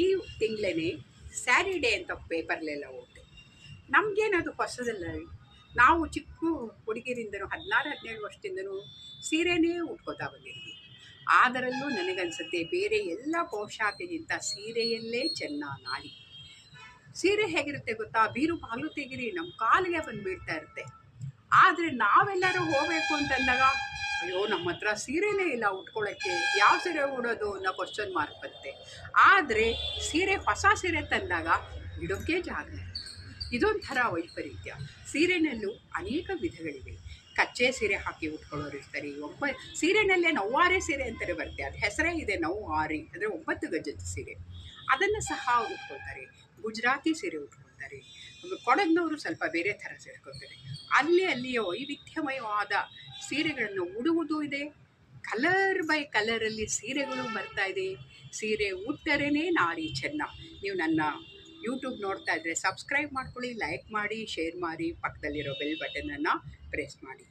ಈ ತಿಂಗಳೇ ಸ್ಯಾರಿ ಡೇ ಅಂತ ಪೇಪರ್ಲೆಲ್ಲ ಓದಿದೆ. ನಮಗೇನದು ಹೊಸದಲ್ಲ ರೀ. ನಾವು ಚಿಕ್ಕ ಹುಡುಗಿರಿಂದನೂ 16-17 ವರ್ಷದಿಂದನೂ ಸೀರೆನೇ ಉಟ್ಕೋತಾ ಬಂದಿದ್ವಿ. ಅದರಲ್ಲೂ ನನಗನ್ಸುತ್ತೆ ಬೇರೆ ಎಲ್ಲ ಪೋಷಾಕಿಗಿಂತ ಸೀರೆಯಲ್ಲೇ ಚೆನ್ನ ನಾಡಿ. ಸೀರೆ ಹೇಗಿರುತ್ತೆ ಗೊತ್ತಾ, ಬೀರು ಬಾಗಿಲು ತೆಗಿರಿ ನಮ್ಮ ಕಾಲಿಗೆ ಬಂದು ಬೀಳ್ತಾ ಇರುತ್ತೆ. ಆದರೆ ನಾವೆಲ್ಲರೂ ಹೋಗಬೇಕು ಅಂತಂದಾಗ ಅಯ್ಯೋ ನಮ್ಮ ಹತ್ರ ಸೀರೆನೇ ಇಲ್ಲ ಉಟ್ಕೊಳ್ಳೋಕ್ಕೆ, ಯಾವ ಸೀರೆ ಉಡೋದು ಅನ್ನೋ ಕ್ವಶನ್ ಮಾರ್ಕ್ ಬರುತ್ತೆ. ಆದರೆ ಸೀರೆ ಹೊಸ ಸೀರೆ ತಂದಾಗ ಇಡೋಕ್ಕೆ ಜಾಗ ಇಲ್ಲ. ಇದೊಂಥರ ವೈಪರೀತ್ಯ. ಸೀರೆನಲ್ಲೂ ಅನೇಕ ವಿಧಗಳಿವೆ. ಕಚ್ಚೆ ಸೀರೆ ಹಾಕಿ ಉಟ್ಕೊಳ್ಳೋರು ಇರ್ತಾರೆ. ಸೀರೆನಲ್ಲೇ ನವ್ವಾರೆ ಸೀರೆ ಅಂತಲೇ ಬರುತ್ತೆ, ಅದು ಹೆಸರೇ ಇದೆ ನವ್ವಾರಿ, ಅಂದರೆ 9 ಗಜದ ಸೀರೆ. ಅದನ್ನು ಸಹ ಉಟ್ಕೊಳ್ತಾರೆ. ಗುಜರಾತಿ ಸೀರೆ ಉಟ್ಕೊಳ್ತಾರೆ. ಕೊಡಗಿನವರು ಸ್ವಲ್ಪ ಬೇರೆ ಥರ ಸೇರ್ಕೊಳ್ತಾರೆ. ಅಲ್ಲಿಯ ವೈವಿಧ್ಯಮಯವಾದ ಸೀರೆಗಳನ್ನು ಉಡುವುದೂ ಇದೆ. ಕಲರ್ ಬೈ ಕಲರಲ್ಲಿ ಸೀರೆಗಳು ಬರ್ತಾ ಇದೆ. ಸೀರೆ ಉಟ್ಟರೇ ನಾರಿ ಚೆನ್ನ. ನೀವು ನನ್ನ ಯೂಟ್ಯೂಬ್ ನೋಡ್ತಾ ಇದ್ದರೆ ಸಬ್ಸ್ಕ್ರೈಬ್ ಮಾಡ್ಕೊಳ್ಳಿ, ಲೈಕ್ ಮಾಡಿ, ಶೇರ್ ಮಾಡಿ, ಪಕ್ಕದಲ್ಲಿರೋ ಬೆಲ್ ಬಟನನ್ನು ಪ್ರೆಸ್ ಮಾಡಿ.